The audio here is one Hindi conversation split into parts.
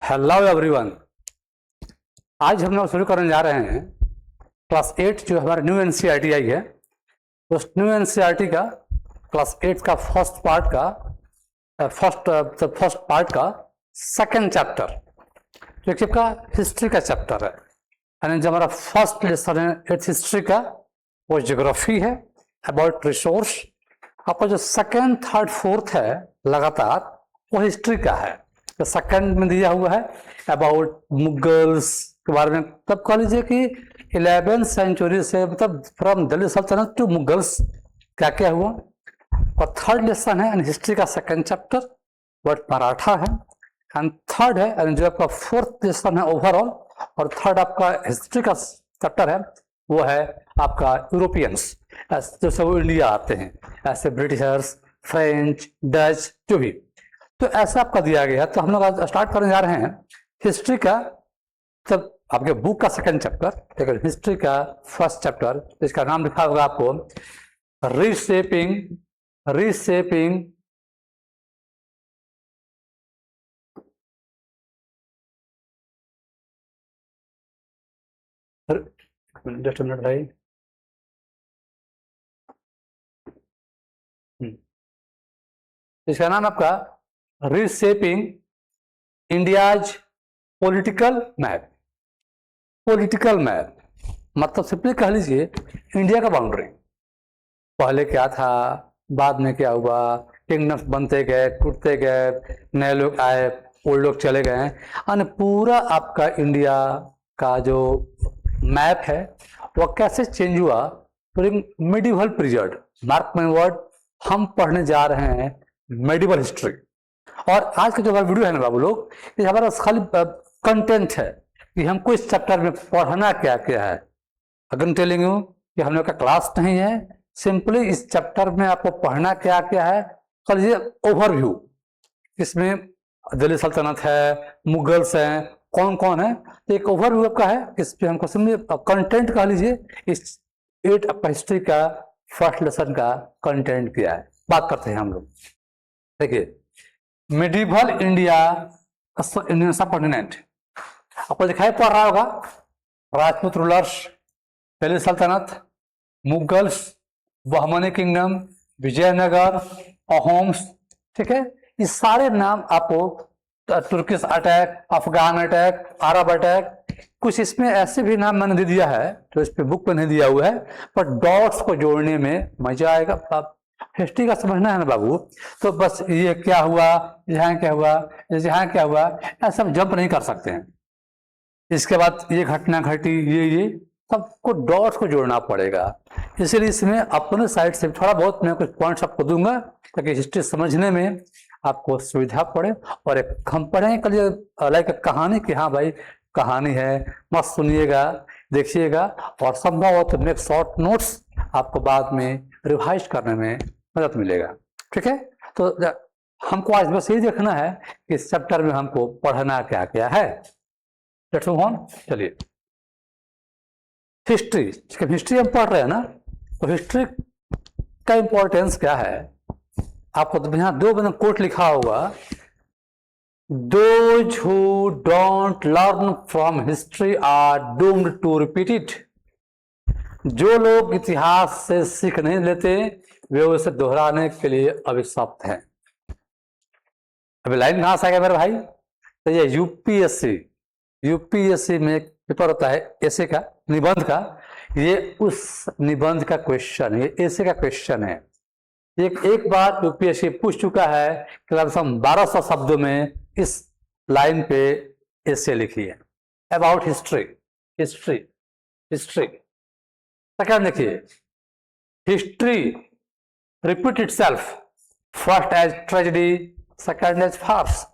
Hello everyone. आज हम लोग शुरू करने जा रहे हैं क्लास 8 जो हमारा न्यू एनसीईआरटी आई है, उस न्यू एनसीईआरटी का क्लास 8 का फर्स्ट पार्ट का सेकंड चैप्टर जो कि आपका हिस्ट्री का चैप्टर है। यानी जो हमारा फर्स्ट लेसन है 8th हिस्ट्री का वो ज्योग्राफी है, अबाउट रिसोर्स। आपका जो सेकंड थर्ड फोर्थ है लगातार वो हिस्ट्री का है। तो सेकंड में दिया हुआ है अबाउट मुगल्स के बारे में, तब कह लीजिए कि 11th सेंचुरी से मतलब फ्रॉम दिल्ली सल्तनत टू मुगल्स क्या क्या हुआ। और थर्ड लेसन है हिस्ट्री का सेकंड चैप्टर वर्ड मराठा है, एंड थर्ड है जो आपका फोर्थ लेसन है ओवरऑल, और थर्ड आपका हिस्ट्री का चैप्टर है वो है आपका यूरोपियंस, जो सब इंडिया आते हैं, ऐसे ब्रिटिशर्स, फ्रेंच, डच जो भी। तो ऐसा आपका दिया गया है। तो हम लोग आज स्टार्ट करने जा रहे हैं हिस्ट्री का, तब आपके बुक का सेकंड चैप्टर, लेकिन हिस्ट्री का फर्स्ट चैप्टर, इसका नाम लिखा होगा आपको रीशेपिंग जस्ट मिनट भाई। इसका नाम आपका रीशेपिंग इंडियाज पॉलिटिकल मैप। मतलब सिंपली कह लीजिए इंडिया का बाउंड्री, पहले क्या था, बाद में क्या हुआ, किंगडम्स बनते गए, टूटते गए, नए लोग आए, ओल्ड लोग चले गए, और पूरा आपका इंडिया का जो मैप है वो कैसे चेंज हुआ during medieval period. Mark my word, हम पढ़ने जा रहे हैं मेडिवल हिस्ट्री। और आज का जो हमारा वीडियो है ना बाबू लोग, ये हमारा खाली कंटेंट है कि हमको इस चैप्टर में पढ़ना क्या क्या है। अगर टेलिंग यू कि हम लोग का क्लास नहीं है, सिंपली इस चैप्टर में आपको पढ़ना क्या क्या है, कर लीजिए ओवरव्यू। इसमें दिल्ली सल्तनत है, मुगल्स हैं, कौन कौन है, तो एक ओवरव्यू आपका है। इस पे हमको सिंपली कंटेंट कह लीजिए, इस 8 आपका हिस्ट्री का फर्स्ट लेसन का कंटेंट क्या है, बात करते हैं हम लोग। देखिए मेडिवल इंडिया इंडियन सबकॉन्टिनेंट आपको दिखाई पड़ रहा होगा, राजपूत रूलर्स, दिल्ली सल्तनत, मुगल्स, बहमनी किंगडम, विजयनगर, अहोम्स, ठीक है। ये सारे नाम आपको तुर्किश अटैक, अफगान अटैक, अरब अटैक, कुछ इसमें ऐसे भी नाम मैंने दे दिया है तो इस पे बुक पे नहीं दिया हुआ है, पर डॉट्स को जोड़ने में मजा आएगा। आप हिस्ट्री का समझना है ना बाबू, तो बस ये क्या हुआ, यहाँ क्या हुआ, यहाँ क्या हुआ, ऐसा जंप नहीं कर सकते हैं। इसके बाद ये घटना घटी, ये सबको डॉट्स को जोड़ना पड़ेगा। इसलिए इसमें अपने साइड से थोड़ा बहुत मैं कुछ पॉइंट्स आपको दूंगा ताकि हिस्ट्री समझने में आपको सुविधा पड़े। और एक हम पढ़ें कल लाइक कहानी की, हाँ भाई कहानी है, मस्त सुनिएगा, देखिएगा, और संभव हो तो मेक शॉर्ट नोट्स, आपको बाद में रिवाइज करने में मदद मिलेगा। ठीक है, तो हमको आज बस यही देखना है कि इस चैप्टर में हमको पढ़ना क्या क्या है। Let's move on. चलिए हिस्ट्री हम पढ़ रहे हैं ना, तो हिस्ट्री का इंपॉर्टेंस क्या है आपको तो यहाँ दो बना कोट लिखा होगा, those who don't learn from history are doomed to repeat it. जो लोग इतिहास से सीख नहीं लेते वे उसे दोहराने के लिए अभिशप्त हैं। अभी लाइन कहां से आ गया मेरे भाई, तो ये यूपीएससी में एक पेपर होता है ऐसे का, निबंध का, ये उस निबंध का क्वेश्चन है, ये ऐसे का क्वेश्चन है। एक बार यूपीएससी पूछ चुका है कि लगभग 1200 शब्दों में इस लाइन पे ऐसे लिखिए अबाउट हिस्ट्री। सेकंड देखिए, history repeat itself, first as tragedy, second as farce.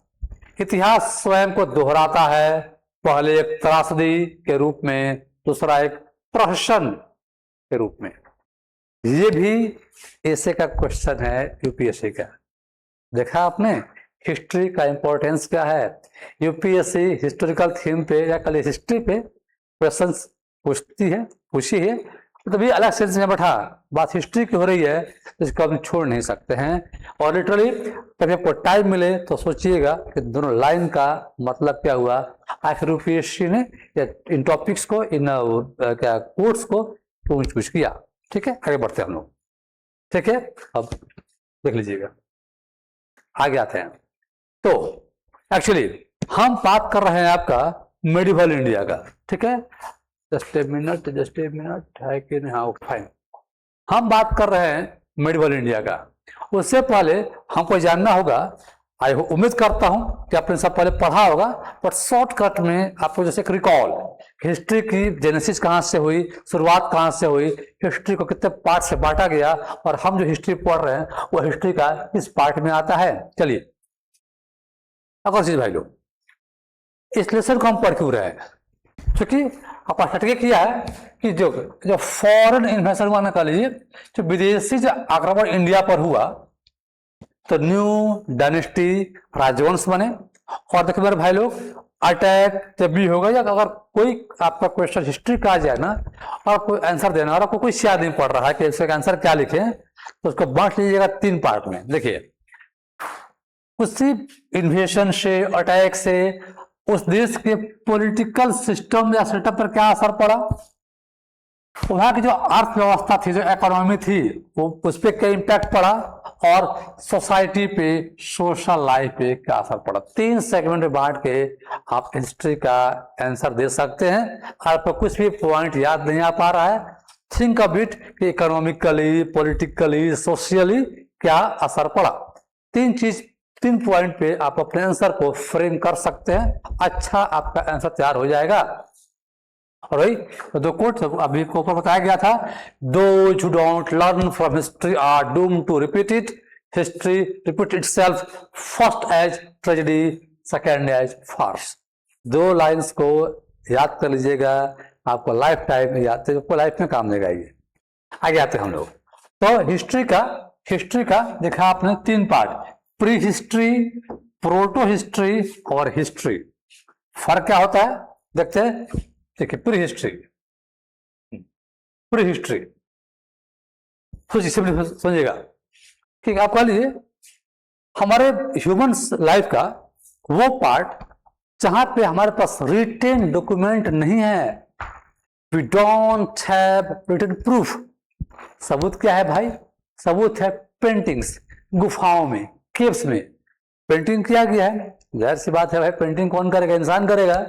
इतिहास स्वयं को दोहराता है, पहले एक त्रासदी के रूप में, दूसरा एक प्रहसन के रूप में। ये भी ऐसे का क्वेश्चन है यूपीएससी का। देखा आपने हिस्ट्री का इंपॉर्टेंस क्या है। यूपीएससी हिस्टोरिकल थीम पे या कल हिस्ट्री पे क्वेश्चंस पूछी है, तभी अलग सेंस में बैठा, बात हिस्ट्री की हो रही है तो इसको हम छोड़ नहीं सकते हैं। और लिटरली कभी आपको टाइम मिले तो सोचिएगा कि दोनों लाइन का मतलब क्या हुआ, आखिर यूपीएससी ने इन टॉपिक्स को, इन क्या कोर्स को पूछ किया। ठीक है, आगे बढ़ते हैं हम लोग। ठीक है, अब देख लीजिएगा, आगे आते हैं। तो एक्चुअली हम बात कर रहे हैं आपका मेडिवल इंडिया का। ठीक है, जस्ट ए मिनट है कि नहीं, हाँ फाइन। हम बात कर रहे हैं मेडिवल इंडिया का। उससे पहले हमको जानना होगा, आई उम्मीद करता हूं कि आपने सब पहले पढ़ा होगा, बट शॉर्टकट में आपको जैसे रिकॉल, हिस्ट्री की जेनेसिस कहाँ से हुई, शुरुआत कहाँ से हुई, हिस्ट्री को कितने पार्ट से बांटा गया, और हम जो हिस्ट्री पढ़ रहे हैं वो हिस्ट्री का किस पार्ट में आता है। चलिए अगर चीज भाई लोग, इस लेसन को हम पढ़ क्यों रहे हैं, क्योंकि आपका हटके किया है कि जो फॉरेन इन्वेस्टर हुआ ना, कह लीजिए जो विदेशी जो आक्रमण इंडिया पर हुआ, तो न्यू डायनेस्टी राजवंश बने। और देखिए मेरे भाई लोग, अटैक जब भी होगा, या अगर कोई आपका क्वेश्चन हिस्ट्री का आ जाए ना और कोई आंसर देना, और आपको कोई याद नहीं पड़ रहा है कि इसका आंसर क्या लिखे, तो उसको बांट लीजिएगा 3 पार्ट में। देखिए, उसी इन्वेशन से, अटैक से उस देश के पॉलिटिकल सिस्टम या सेटअप पर क्या असर पड़ा, वहां की जो अर्थव्यवस्था थी, जो इकोनॉमी थी, वो उस पर क्या इम्पैक्ट पड़ा, और सोसाइटी पे, सोशल लाइफ पे क्या असर पड़ा। 3 सेगमेंट में बांट के आप हिस्ट्री का आंसर दे सकते हैं। आपको कुछ भी पॉइंट याद नहीं आ पा रहा है, थिंक अ बिट कि इकोनॉमिकली, पॉलिटिकली, सोशली क्या असर पड़ा। 3 पॉइंट पे आप अपने आंसर को फ्रेम कर सकते हैं, अच्छा आपका आंसर तैयार हो जाएगा। और वही 2 कोट अभी को ऊपर बताया गया था, those who don't learn from history are doomed to repeat it, history repeat itself, first as tragedy, second as farce. 2 lines को याद कर लीजिएगा, आपको लाइफ टाइम याद, आपको लाइफ में काम देगा ये। आगे आते हैं हम लोग। तो हिस्ट्री का देखा आपने 3 part, pre history, proto history और हिस्ट्री। फर्क क्या होता है देखते हैं। देखिए, प्री हिस्ट्री समझिएगा, ठीक है। आप कह लीजिए हमारे ह्यूमन लाइफ का वो पार्ट जहां पे हमारे पास रिटेन डॉक्यूमेंट नहीं है, we don't have written proof. सबूत क्या है भाई? सबूत है पेंटिंग्स, गुफाओं में, केव्स में पेंटिंग किया गया है। जाहिर सी बात है भाई, पेंटिंग कौन करेगा? इंसान करेगा।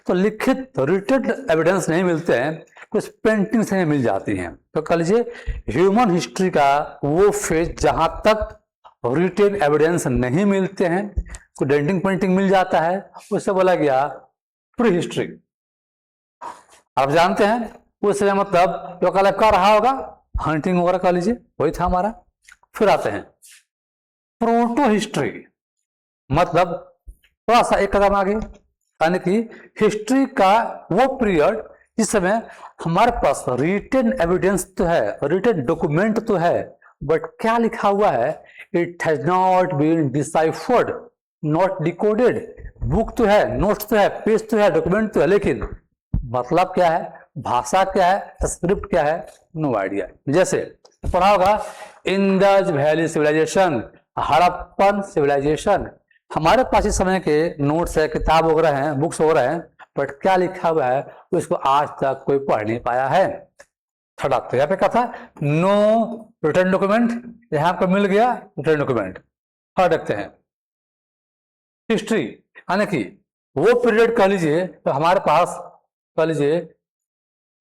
तो लिखित रिटेन एविडेंस नहीं मिलते हैं, कुछ पेंटिंग्स हमें मिल जाती हैं। तो कह लीजिए ह्यूमन हिस्ट्री का वो फेज जहां तक रिटेन एविडेंस नहीं मिलते हैं, कोई डेंटिंग पेंटिंग मिल जाता है, उससे बोला गया प्री हिस्ट्री। आप जानते हैं उससे मतलब लोकल लाइफ का रहा होगा, हंटिंग वगैरह कह लीजिए, वही था हमारा। फिर आते हैं प्रोटो हिस्ट्री, मतलब थोड़ा सा एक कदम आगे, यानी कि हिस्ट्री का वो पीरियड जिस समय हमारे पास रिटेन एविडेंस तो है, रिटेन डॉक्यूमेंट तो है, बट क्या लिखा हुआ है, it has not been deciphered, not decoded. Book तो है, नोट्स तो है, पेज तो है, डॉक्यूमेंट तो है, लेकिन मतलब क्या है, भाषा क्या है, स्क्रिप्ट क्या है, नो आइडिया। जैसे पढ़ा होगा Indus valley civilisation, Harappan civilisation. हमारे पास इस समय के नोट्स है, किताब वगैरह हैं, बुक्स वगैरह हैं, बट क्या लिखा हुआ है उसको आज तक कोई पढ़ नहीं पाया है। थर्ड तो यहाँ पे क्या था, नो रिटर्न डॉक्यूमेंट, यहाँ पे मिल गया रिटर्न डॉक्यूमेंट। थर्ड देखते हैं हिस्ट्री, यानी कि वो पीरियड कह लीजिए तो हमारे पास कह लीजिए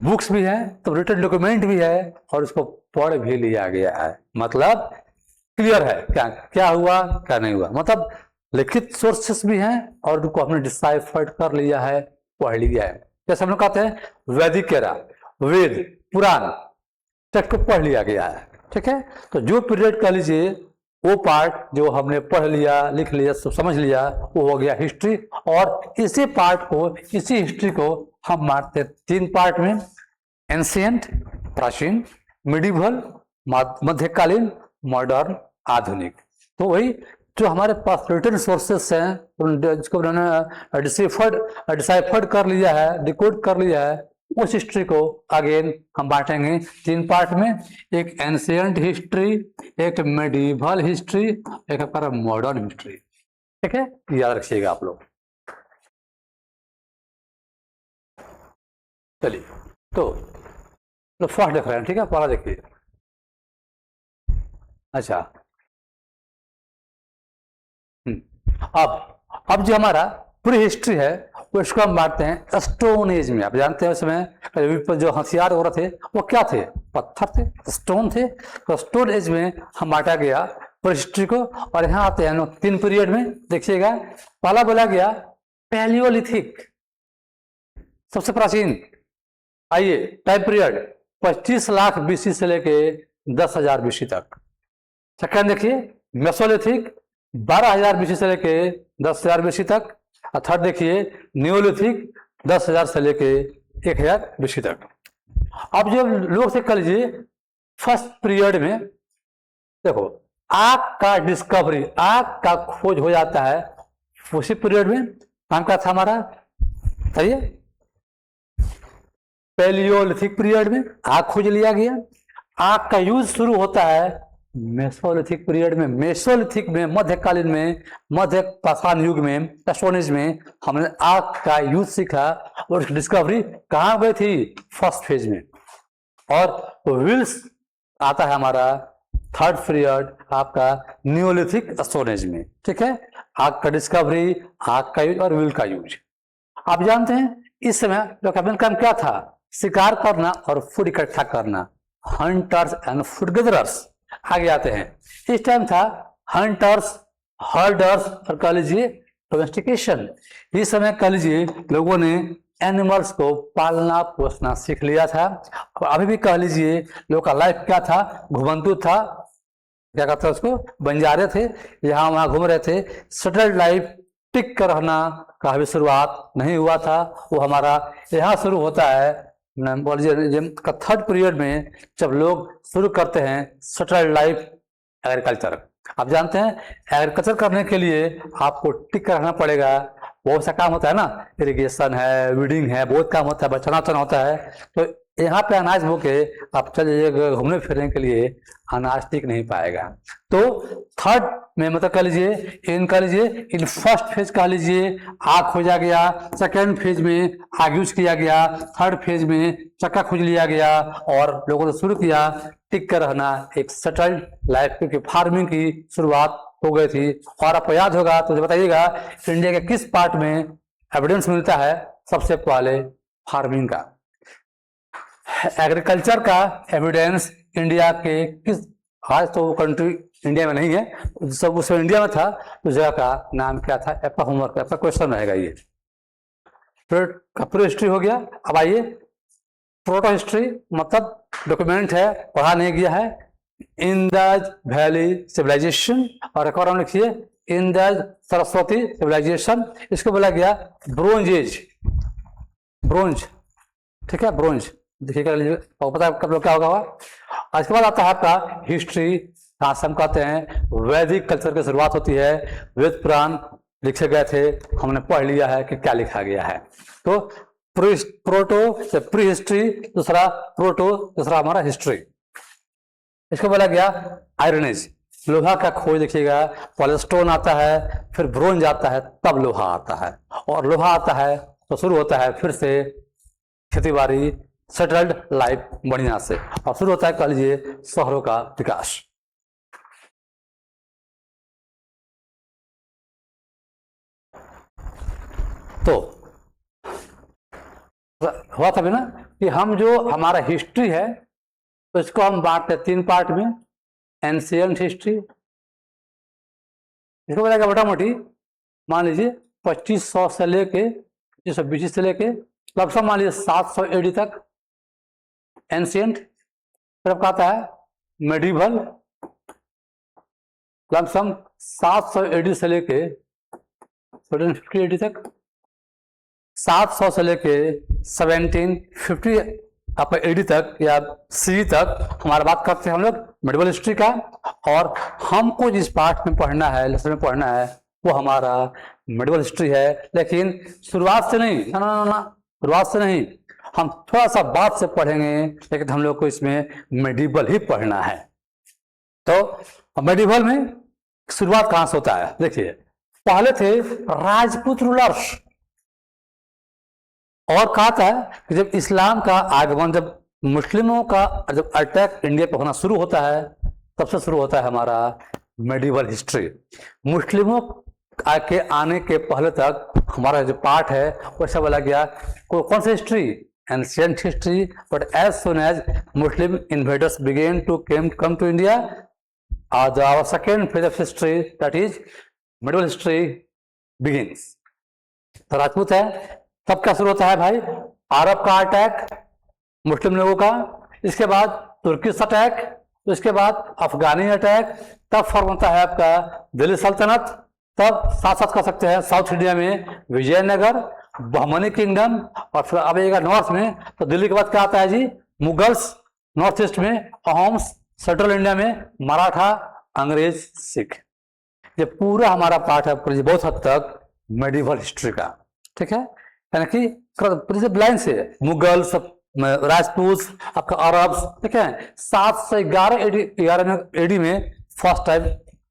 बुक्स भी है, तो रिटर्न डॉक्यूमेंट भी है, और उसको पढ़ भी लिया गया है। मतलब क्लियर है क्या क्या हुआ क्या नहीं हुआ, मतलब लिखित सोर्सेस भी हैं और उनको हमने डिसाइफर्ड कर लिया है, पढ़ लिया है। जैसे हम लोग कहते हैं वैदिक एरा, वेद, पुराण टेक्स्ट को पढ़ लिया गया है। ठीक है, तो जो पीरियड कह लीजिए वो पार्ट जो हमने पढ़ लिया, लिख लिया, समझ लिया, वो हो गया हिस्ट्री। और इसी पार्ट को, इसी हिस्ट्री को हम बांटते 3 पार्ट में, एंशिएंट प्राचीन, मिडिवल मध्यकालीन, मॉडर्न आधुनिक। तो वही जो हमारे पास रिटर्न सोर्सेस हैं जिसको उन्होंने डिसाइफर्ड कर लिया है, डिकोड कर लिया है, उस हिस्ट्री को अगेन हम बांटेंगे 3 पार्ट में, एक एंशियंट हिस्ट्री, एक मेडिवल हिस्ट्री, एक हमारा मॉडर्न हिस्ट्री। ठीक है, याद रखिएगा आप लोग। चलिए तो फर्स्ट देख रहे हैं, ठीक है, पहला देखिए। अच्छा अब जो हमारा पूरी हिस्ट्री है उसको हम बांटते हैं स्टोन एज में। आप जानते हैं उसमें जो हथियार वगैरह थे वो क्या थे, पत्थर थे, स्टोन थे। तो स्टोन एज में हम बांटा गया पूरी हिस्ट्री को। और यहाँ आते हैं 3 पीरियड में, देखिएगा। पहला बोला गया पैलियोलिथिक, सबसे प्राचीन। आइए टाइम पीरियड 25 लाख बीसी से लेके 10,000 बीसी तक। सेकंड देखिए मेसोलिथिक 12,000 बीसी से लेके 10,000 बीसी तक। और थर्ड देखिए न्यूलिथिक 10,000 से लेके 1,000 बीसी तक। अब जो लोग से कर लीजिए फर्स्ट पीरियड में, देखो आग का डिस्कवरी, आग का खोज हो जाता है उसी पीरियड में। काम क्या था हमारा, बताइए। पैलियोलिथिक पीरियड में आग खोज लिया गया। आग का यूज शुरू होता है मेसोलिथिक पीरियड में। मेसोलिथिक में, मध्यकालीन में, मध्य पाषाण युग में, स्टोन एज में हमने आग का यूज सीखा। और डिस्कवरी कहाँ गई थी, फर्स्ट फेज में। और व्हील्स आता है हमारा थर्ड पीरियड आपका न्यूलिथिक स्टोन एज में। ठीक है, आग का डिस्कवरी, आग का यूज और व्हील का यूज। आप जानते हैं इस समय लोग का काम क्या था, शिकार करना और फूड इकट्ठा करना, हंटर्स एंड फूड गेदरर्स। आगे आते हैं, इस टाइम था हंटर्स, हर्डर्स और कह लीजिए डोमेस्टिकेशन। इस समय कह लीजिए लोगों ने एनिमल्स को पालना पोसना सीख लिया था। अभी भी कह लीजिए लोगों का लाइफ क्या था, घुमंतु था, क्या कहते हैं उसको, बंजारे थे, यहाँ वहाँ घूम रहे थे। सेटल्ड लाइफ, टिक कर रहना का अभी शुरुआत नहीं हुआ था, वो हमारा यहाँ शुरू होता है थर्ड पीरियड में, जब लोग शुरू करते हैं सेटल्ड लाइफ एग्रीकल्चर। आप जानते हैं एग्रीकल्चर करने के लिए आपको टिक रहना पड़ेगा। बहुत सा काम होता है ना, इरिगेशन है, वीडिंग है, बहुत काम होता है, बचाना उचाना होता है। तो यहाँ पे अनाज बोके आप चल जाइएगा घूमने फिरने के लिए, अनाज टिक नहीं पाएगा। तो थर्ड में मतलब कह लीजिए इन फर्स्ट फेज कह लीजिए आग खोजा गया। सेकेंड फेज में आग यूज किया गया। थर्ड फेज में चक्का खोज लिया गया और लोगों ने शुरू किया टिक कर रहना, एक सेटल्ड लाइफ की फार्मिंग की शुरुआत हो गई थी। और आपको याद होगा तो बताइएगा इंडिया के किस पार्ट में एविडेंस मिलता है सबसे पहले फार्मिंग का, एग्रीकल्चर का एविडेंस इंडिया के किस, आज तो वो कंट्री इंडिया में नहीं है, सब उस इंडिया में था, उस जगह का नाम क्या था, आपका होमवर्क, आपका क्वेश्चन रहेगा ये। फिर प्रो हिस्ट्री हो गया। अब आइए प्रोटो हिस्ट्री, मतलब डॉक्यूमेंट है, पढ़ा नहीं गया है। इंदज वैली सिविलाइजेशन, और एक और हम लिखिए इंदज सरस्वती सिविलाइजेशन। इसको बोला गया ब्रोंज एज, ब्रोंज। ठीक है, ब्रोंज देखिएगा, पता है कब लोग क्या होगा। आज के बाद आता है आपका हिस्ट्री, जहाँ से हम कहते हैं वैदिक कल्चर की शुरुआत होती है। वेद पुराण लिखे गए थे, हमने पढ़ लिया है कि क्या लिखा गया है। तो प्रोटो से प्री हिस्ट्री, दूसरा प्रोटो, दूसरा हमारा हिस्ट्री। इसको बोला गया आयरन एज, लोहा का खोज। देखिएगा पहले स्टोन आता है, फिर ब्रोंज आता है, तब लोहा आता है। और लोहा आता है तो शुरू होता है फिर से खेती बाड़ी, सेटल्ड लाइफ बढ़िया से, और शुरू होता है कह लीजिए शहरों का विकास। तो हुआ था भी ना कि हम जो हमारा हिस्ट्री है तो इसको हम बांटते 3 पार्ट में। एंशियंट हिस्ट्री, इसको बोलेगा मोटा मोटी मान लीजिए 2500 से लेके 2520 से लेके लगभग मान लीजिए 700 एडी तक एंशियंट। फिर आपका आता है मेडिवल, लगभग 700 एडी से लेके 1750 एडी तक। 700 से लेके 1750 आपका एडी तक या सी तक हमारा बात करते हैं हम लोग मेडिवल हिस्ट्री का। और हमको जिस पार्ट में पढ़ना है, लेसन में पढ़ना है, वो हमारा मेडिवल हिस्ट्री है। लेकिन शुरुआत से नहीं, ना शुरुआत से नहीं, हम थोड़ा सा बाद से पढ़ेंगे, लेकिन हम लोग को इसमें मेडिवल ही पढ़ना है। तो मेडिवल में शुरुआत कहां से होता है? देखिए, पहले थे राजपूत रूलर्स, और कहा था कि जब इस्लाम का आगमन, जब मुस्लिमों का जब अटैक इंडिया पे होना शुरू होता है, तब से शुरू होता है हमारा मेडिवल हिस्ट्री। मुस्लिमों के आने के पहले तक हमारा जो पार्ट है वैसा बोला गया कौन सा history? Ancient history. But as soon as Muslim invaders began to come to India, our second phase of history, that is medieval history begins। तो राजपूत है, तब क्या शुरू होता है भाई? अरब का अटैक मुस्लिम लोगों का, इसके बाद तुर्किश अटैक, इसके बाद अफगानी अटैक, तब फॉर्म होता है आपका दिल्ली सल्तनत, तब साथ साथ कर सकते हैं साउथ इंडिया में विजयनगर, बहमनी किंगडम, और फिर अब आएगा नॉर्थ में, तो दिल्ली के बाद क्या आता है जी? मुगल्स, नॉर्थ ईस्ट में अहोम्स, सेंट्रल इंडिया में मराठा, अंग्रेज, सिख। ये पूरा हमारा पार्ट है बहुत हद तक मेडिवल हिस्ट्री का, ठीक है। यानी कि लाइन से मुगल, सब राजपूत, आपका अरब, ठीक है। 711 एडी में फर्स्ट टाइम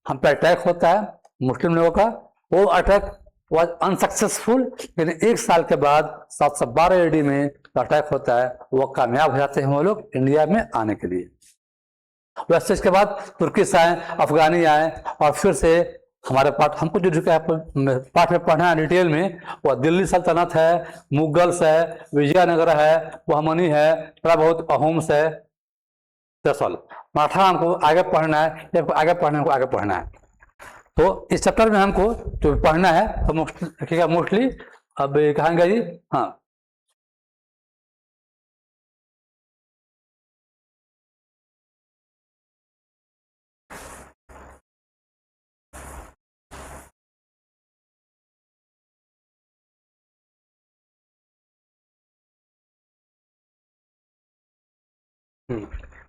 हम पे अटैक होता है मुस्लिम लोगों का। वो अटैक वाज अनसक्सेसफुल, लेकिन एक साल के बाद 712 एडी में अटैक होता है, वो कामयाब हो जाते हैं वो लोग इंडिया में आने के लिए। वैसे इसके बाद तुर्किश आए, अफगानी आए, और फिर से हमारे पार्ट हमको जो पार्ट में पढ़ना है डिटेल में, वो दिल्ली सल्तनत है, मुगल्स है, विजयनगर है, बहमनी है, थोड़ा बहुत अहोम्स है, दरअसल मराठा हमको आगे पढ़ना है, आगे पढ़ना है। तो इस चैप्टर में हमको जो पढ़ना है तो मोस्टली अब कहेंगे जी, हाँ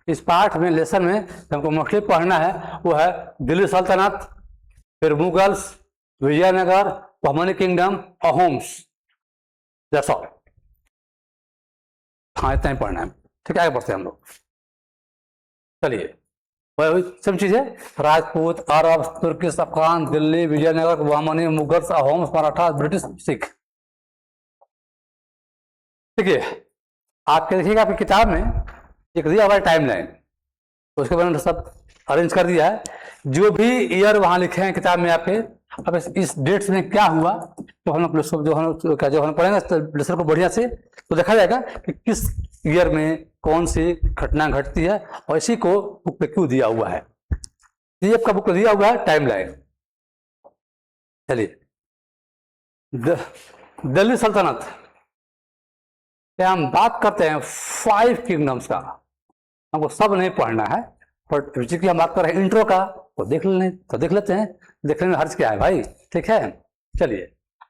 इस पाठ में, लेसन में हमको मोस्टली पढ़ना है वो है दिल्ली सल्तनत, फिर Mughals, Vijayanagara, Bahmani kingdom, Ahoms, that's all. हाँ, इतना ही पढ़ना है, ठीक है। आगे बढ़ते हैं हम लोग। चलिए, वही सब चीज़ है, Rajput, Arab, Turkish, Afghan, Delhi, Vijayanagar, Bahmani, Mughals, Ahoms, Maratha, British, Sikh. ठीक है, आपके देखिएगा आपकी किताब में एक दिया हुआ टाइम लाइन, उसके बारे में सब अरेंज कर दिया है। जो भी ईयर वहां लिखे हैं किताब में आपके, अब इस डेट्स में क्या हुआ, तो हम लोग जो हम पढ़ेंगे लेसन को बढ़िया से, तो देखा जाएगा कि किस ईयर में कौन सी घटना घटती है, और इसी को बुक पे क्यों दिया हुआ है। ये आपका बुक दिया हुआ है टाइम लाइन। चलिए, दिल्ली सल्तनत पे हम बात करते हैं 5 किंगडम्स का। हमको सब नहीं पढ़ना है, बट बेसिकली हम बात कर रहे हैं इंट्रो का, तो देख लेते हैं। देखने में हर्ज क्या है भाई, ठीक है। चलिए,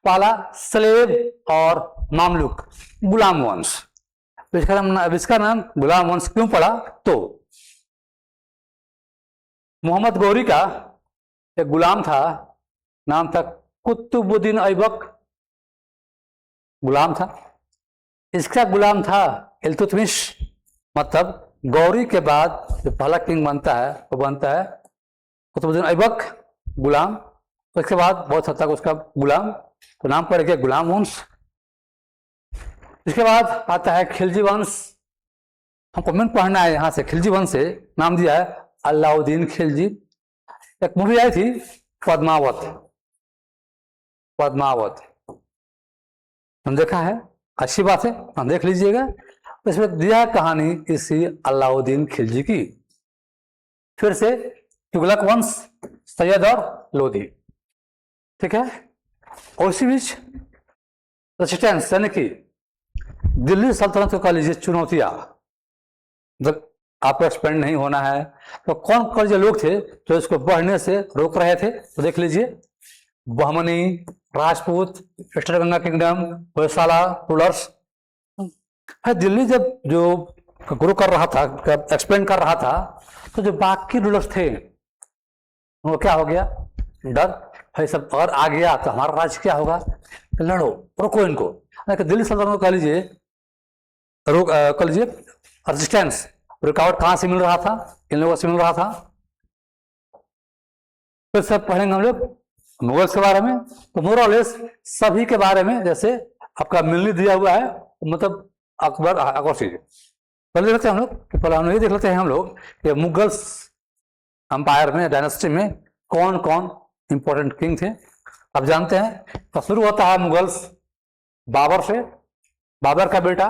पहला स्लेव और मामलुक, गुलाम वंश। तो इसका नाम गुलाम वंश क्यों पड़ा? तो मोहम्मद गौरी का एक गुलाम था, नाम था कुतुबुद्दीन ऐबक, गुलाम था। इसका गुलाम था इल्तुतमिश। मतलब गौरी के बाद जो पहला किंग बनता है वो बनता है कुतुबुद्दीन ऐबक, गुलाम। उसके बाद बहुत हद तक उसका गुलाम, तो नाम पड़ गया गुलाम वंश। इसके बाद आता है खिलजी वंश। हमको मेन पढ़ना है यहाँ से, खिलजी वंश से नाम दिया है अलाउद्दीन खिलजी। एक मूवी आई थी पद्मावत, हम देखा है, अच्छी बात है, हम देख लीजिएगा। इसमें दिया है कहानी इसी अलाउद्दीन खिलजी की। फिर से तुगलक वंश, सैयद और लोधी, ठीक है। और इसी बीच रेसिस्टेंस, यानी कि दिल्ली सल्तनत को कह लीजिए चुनौतियां, जब आपको एक्सपेंड नहीं होना है तो कौन कौन से लोग थे जो इसको बढ़ने से रोक रहे थे, तो देख लीजिए। Bahmani, Rajput, eastern Ganga kingdom, Hoysala rulers. Delhi जब जो ग्रो कर रहा था, एक्सपेंड कर रहा था, तो जो बाकी रूलर्स थे वो क्या हो गया? डर भाई, सब और आ गया तो हमारा राज्य क्या होगा? लड़ो, रोको इनको। दिल्ली सल्तनत को कह लीजिए कह लीजिए रेजिस्टेंस, रुकावट कहाँ से मिल रहा था, इन लोगों से मिल रहा था। फिर सब पढ़ेंगे हम लोग मुगल्स के बारे में। तो मोरलेस सभी के बारे में, जैसे आपका मिलनी दिया हुआ है, मतलब अकबर चीज पहले देख लेते हैं हम लोग। पहले हम ये देख लेते हैं हम लोग कि मुगल्स अंपायर में, डायनेस्टी में कौन कौन इंपॉर्टेंट किंग थे। अब जानते हैं तो शुरू होता है मुगल्स बाबर से, बाबर का बेटा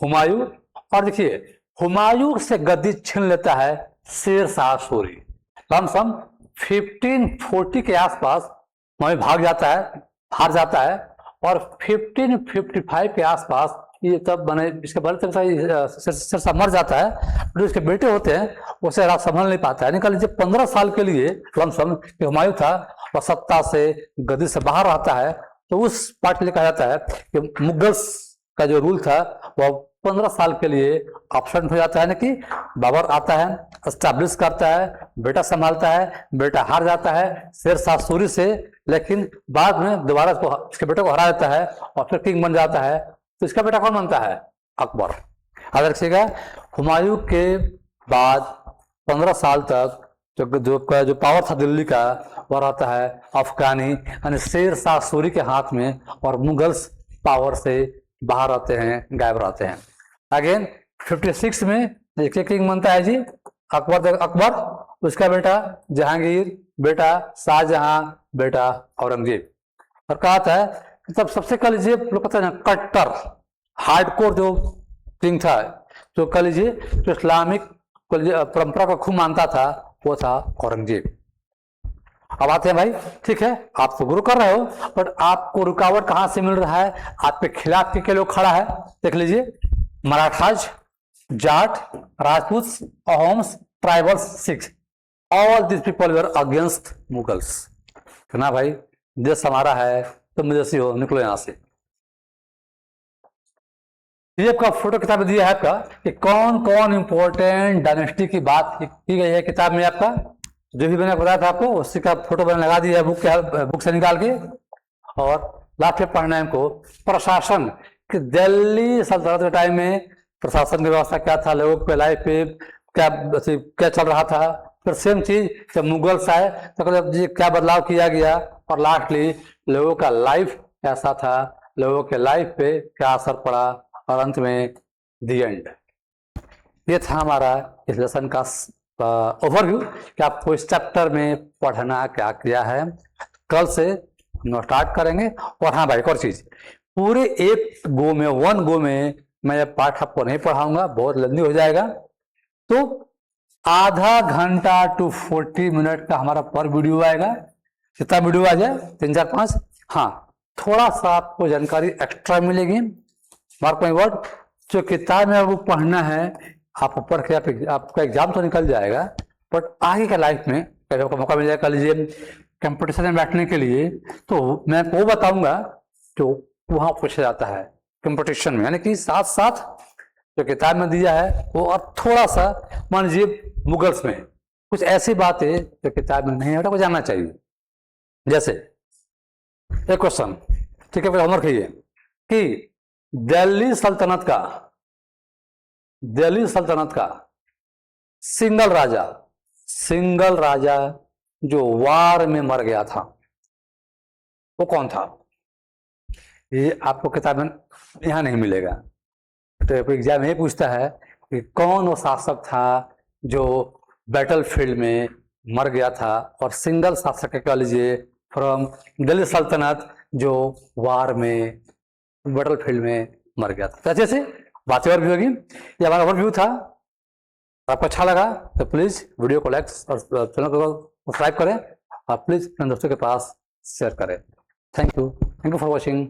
हुमायूं। और देखिए हुमायूं से गद्दी छीन लेता है शेर शाह सूरी। कम से कम 1540 के आसपास वहीं भाग जाता है, हार जाता है। और 1555 के आसपास ये तब बने, इसके पहले शेर शाह मर जाता है, जो इसके बेटे होते हैं उसे राज संभाल नहीं पाता है। निकल लीजिए 15 साल के लिए लमसम हुमायूं था और सत्ता से गद्दी से बाहर रहता है। तो उस पार्ट में कहा जाता है कि मुगल्स का जो रूल था वह 15 साल के लिए ऑप्शन हो जाता है। ना कि बाबर आता है, एस्टैब्लिश करता है, बेटा संभालता है, बेटा हार जाता है शेर शाह सूरी से, लेकिन बाद में दोबारा इसके बेटे को हरा देता है और फिर किंग बन जाता है। तो इसका बेटा कौन बनता है? अकबर। याद रखिएगा, हुमायूं के बाद 15 साल तक जो पावर था दिल्ली का वह रहता है अफगानी, यानी शेर शाह सूरी के हाथ में, और मुगल्स पावर से बाहर रहते हैं, गायब रहते हैं। अगेन 56 में एक किंग बनता है जी अकबर, उसका बेटा जहांगीर, बेटा शाहजहां, बेटा औरंगजेब। और कहा था कि तब सबसे कह लीजिए लोग कहते हैं कट्टर हार्डकोर जो किंग था, तो कह लीजिए जो इस्लामिक परंपरा को खूब मानता था, वो था औरंगजेब। अब आते हैं भाई, ठीक है आप तो गुरु कर रहे हो, बट आपको रुकावट कहां से मिल रहा है, आपके खिलाफ के लोग खड़ा है। देख लीजिए, Marathas, Jat, Rajput, Ahoms, tribals, Sikh, all this people were against Mughals. ना भाई देश हमारा है, तुम विदेशी हो, निकलो यहां से। ये आपका फोटो किताब में दिया है आपका कि कौन कौन इंपॉर्टेंट डायनेस्टी की बात की गई है किताब में। आपका जो भी मैंने बताया था आपको उसी का फोटो मैंने लगा दिया है बुक से निकाल के। और लास्ट में पढ़ना है हमको प्रशासन कि दिल्ली सल्तनत के टाइम में प्रशासन की व्यवस्था क्या था, लोगों के लाइफ पे क्या चल रहा था। फिर सेम चीज जब मुगल्स आए तो क्या बदलाव किया गया, और लास्टली लोगों का लाइफ कैसा था, लोगों के लाइफ पे क्या असर पड़ा, और अंत में दी एंड। ये था हमारा इस लेसन का ओवरव्यू कि आपको इस चैप्टर में पढ़ना क्या किया है। कल से स्टार्ट करेंगे। और हाँ भाई, एक और चीज, पूरे एक गो में, वन गो में मैं यह पाठ आपको नहीं पढ़ाऊंगा, बहुत लंबी हो जाएगा। तो आधा घंटा टू 40 मिनट का हमारा पर वीडियो आएगा। कितना वीडियो आ जाए, 3 4 5। हाँ, थोड़ा सा आपको जानकारी एक्स्ट्रा मिलेगी। मार्क माय वर्ड, जो किताब में वो पढ़ना है आप पढ़ के आपका एग्जाम तो निकल जाएगा, बट आगे का लाइफ में कभी आपको मौका मिल जाएगा, लीजिए कंपटीशन में बैठने के लिए, तो मैं वो बताऊंगा जो वहां पूछा जाता है कंपटीशन में। यानी कि साथ साथ जो किताब में दिया है वो, और थोड़ा सा मान लीजिए मुगल्स में कुछ ऐसी बातें जो किताब में नहीं है, को जानना चाहिए। जैसे एक क्वेश्चन, ठीक है, होमवर्क है ये कि दिल्ली सल्तनत का सिंगल राजा जो वार में मर गया था वो कौन था? ये आपको किताब में यहां नहीं मिलेगा। तो एग्जाम ये पूछता है कि कौन वो शासक था जो बैटलफील्ड में मर गया था, और सिंगल शासक कह लीजिए फ्रॉम दिल्ली सल्तनत जो वार में बैटलफील्ड में मर गया था। तो ऐसे से बातें और भी होगी। ये हमारा ओवरव्यू था। आपको अच्छा लगा तो प्लीज वीडियो को लाइक और चैनल को सब्सक्राइब करें, और प्लीज अपने दोस्तों के पास शेयर करें। Thank you for watching.